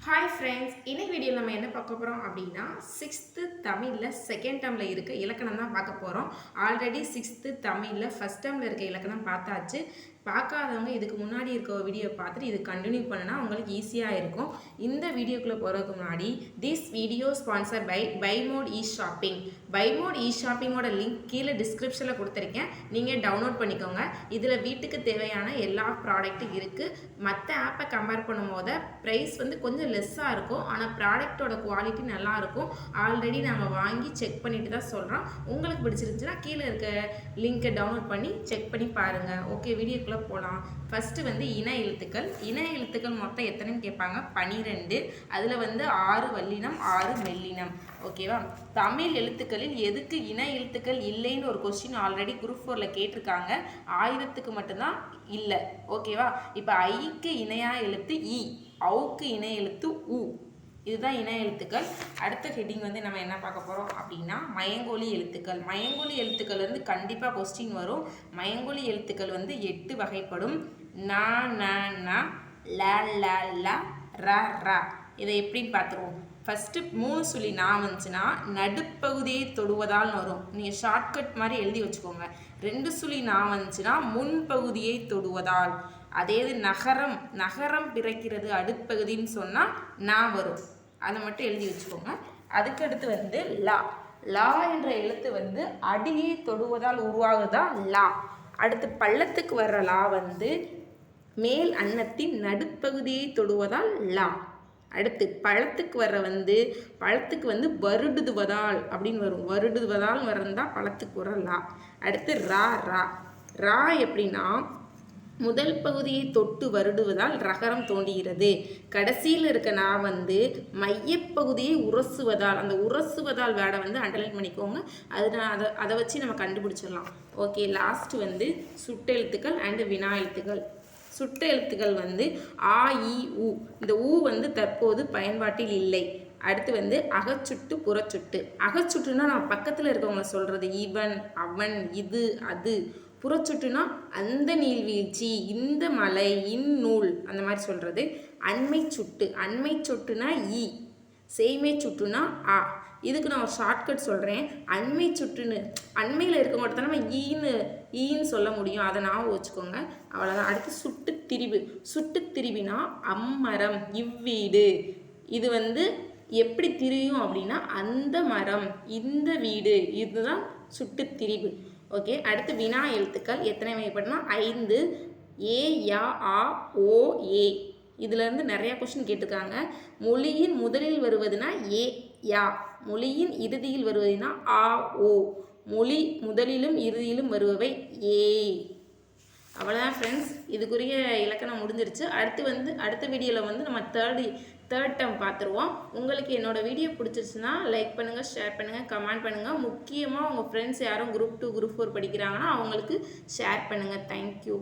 Hi friends, இன்னைக்கு வீடியோவில் நம்ம என்ன பார்க்க போகிறோம் அப்படின்னா சிக்ஸ்த்து தமிழில் செகண்ட் டேர்மில் இருக்க இலக்கணம் தான் பார்க்க போகிறோம். ஆல்ரெடி சிக்ஸ்த்து தமிழில் ஃபஸ்ட் டேர்மில் இருக்க இலக்கணம் பார்த்தாச்சு. பார்க்காதவங்க இதுக்கு முன்னாடி இருக்க வீடியோ பார்த்துட்டு இது கண்டினியூ பண்ணினா உங்களுக்கு ஈஸியாக இருக்கும். இந்த வீடியோக்குள்ளே போகிறதுக்கு முன்னாடி this video sponsor by mod e shopping. By mod e ஷாப்பிங்கோட லிங்க் கீழே டிஸ்கிரிப்ஷனில் கொடுத்துருக்கேன், நீங்கள் டவுன்லோட் பண்ணிக்கோங்க. இதில் வீட்டுக்கு தேவையான எல்லா ப்ராடக்ட்டும் இருக்குது. மற்ற ஆப்பை கம்பேர் பண்ணும்போது ப்ரைஸ் வந்து கொஞ்சம் லெஸ்ஸாக இருக்கும், ஆனால் ப்ராடக்டோட குவாலிட்டி நல்லாயிருக்கும். ஆல்ரெடி நாங்கள் வாங்கி செக் பண்ணிட்டு தான் சொல்கிறோம். உங்களுக்கு பிடிச்சிருந்துச்சுன்னா கீழே இருக்க லிங்க்கை டவுன்லோட் பண்ணி செக் பண்ணி பாருங்கள். ஓகே, வீடியோக்குள்ளே போகலாம். ஃபஸ்ட்டு வந்து இன எழுத்துக்கள். இன எழுத்துக்கள் மொத்தம் எத்தனைன்னு கேட்பாங்க, 12. அதில் வந்து 6 வல்லினம் 6 மெல்லினம். ஓகேவா? தமிழ் எழுத்துக்களில் எதுக்கு இன எழுத்துக்கள் இல்லைன்னு ஒரு கொஸ்டின் ஆல்ரெடி குரூப் 4ல் கேட்டிருக்காங்க. 1000க்கு மட்டும்தான் இல்லை. ஓகேவா? இப்போ ஐக்கு இணையாக எழுத்து இ, அவுக்கு இணை எழுத்து உ. இதுதான் இணை எழுத்துக்கள். அடுத்த ஹெட்டிங் வந்து நம்ம என்ன பார்க்க போகிறோம் அப்படின்னா மயங்கொலி எழுத்துக்கள். மயங்கொலி எழுத்துக்கள் வந்து கண்டிப்பாக கொஸ்டின் வரும். மயங்கொலி எழுத்துக்கள் வந்து 8 வகைப்படும். ந ந ந, ல ல ல, ர ர. இதை எப்படின்னு பார்த்துருவோம். ஃபஸ்ட்டு 3 சொல்லி நான் வந்துச்சுன்னா நடுப்பகுதியை தொடுவதால் வரும். நீங்கள் ஷார்ட்கட் மாதிரி எழுதி வச்சுக்கோங்க. 2 சொல்லி நான் வந்துச்சுன்னா முன்பகுதியை தொடுவதால். அதே இது நகரம், நகரம் பிறக்கிறது அடுப்பகுதின்னு சொன்னால் நான் வரும். அதை மட்டும் எழுதி வச்சுக்கோங்க. அதுக்கடுத்து வந்து லா. லா என்ற எழுத்து வந்து அடியை தொடுவதால் உருவாகுதான் லா. அடுத்து பள்ளத்துக்கு வர்ற லா வந்து மேல் அன்னத்தின் நடுப்பகுதியை தொடுவதால் லா. அடுத்து பழத்துக்கு வர்ற வந்து பழத்துக்கு வந்து வருடுதுவதால் அப்படின்னு வரும். வருடுவதால் வர்றதா பழத்துக்கு வர்ற லா. அடுத்து ரா. ரா ரா எப்படின்னா முதல் பகுதியை தொட்டு வருடுவதால் ரகரம் தோன்றுகிறது. கடைசியில் இருக்க நான் வந்து மையப்பகுதியை உரசுவதால், அந்த உரசுவதால் வேடை வந்து அண்டர்லைன் பண்ணிக்கோங்க. அதை வச்சு நம்ம கண்டுபிடிச்சிடலாம். ஓகே, லாஸ்ட் வந்து சுட்டெழுத்துக்கள் அண்டு வினா எழுத்துக்கள். சுட்ட எழுத்துக்கள் வந்து ஆ இ உ. இந்த ஊ வந்து தற்போது பயன்பாட்டில் இல்லை. அடுத்து வந்து அகச்சுட்டு புறச்சுட்டு. அகச்சுட்டுனா நான் பக்கத்தில் இருக்கவங்களை சொல்கிறது, இவன் அவன் இது அது. புறச்சுட்டுனா அந்த நீள்வீழ்ச்சி, இந்த மலை, இந்நூல், அந்த மாதிரி சொல்கிறது. அண்மை சுட்டு. அண்மை சுட்டுனா இ. செய்மை சுட்டுனா ஆ. இதுக்கு நான் ஒரு ஷார்ட்கட் சொல்கிறேன். அண்மை சுட்டுன்னு அண்மையில் இருக்க மட்டும் தான் நம்ம ஈன்னு சொல்ல முடியும். அதை நான் வச்சுக்கோங்க. அவ்வளோதான். அடுத்து சுட்டு திரிவு. சுட்டு திரிவினா அம்மரம், இவ்வீடு. இது வந்து எப்படி திரியும் அப்படின்னா அந்த மரம், இந்த வீடு. இதுதான் சுட்டு திரிவு. ஓகே, அடுத்து வினா எழுத்துக்கள் எத்தனை வகைப்படுனா 5. ஏ யா ஆ ஓ ஏ. இதுலேருந்து நிறையா கொஸ்டின் கேட்டிருக்காங்க. மொழியின் முதலில் வருவதுனா ஏ யா. மொழியின் இறுதியில் வருவதுனா ஆ ஓ. மொழி முதலிலும் இறுதியிலும் வருபவை ஏ. அவ்வளோதான் ஃப்ரெண்ட்ஸ், இதுக்குரிய இலக்கணம் முடிஞ்சிருச்சு. அடுத்த வீடியோவில் வந்து நம்ம தேர்ட் டேர்ம் பார்த்துருவோம். உங்களுக்கு என்னோடய வீடியோ பிடிச்சிருச்சுன்னா லைக் பண்ணுங்கள், ஷேர் பண்ணுங்கள், கமெண்ட் பண்ணுங்கள். முக்கியமாக உங்கள் ஃப்ரெண்ட்ஸ் யாரும் குரூப் 2 குரூப் 4 படிக்கிறாங்கன்னா அவங்களுக்கு ஷேர் பண்ணுங்கள். தேங்க்யூ.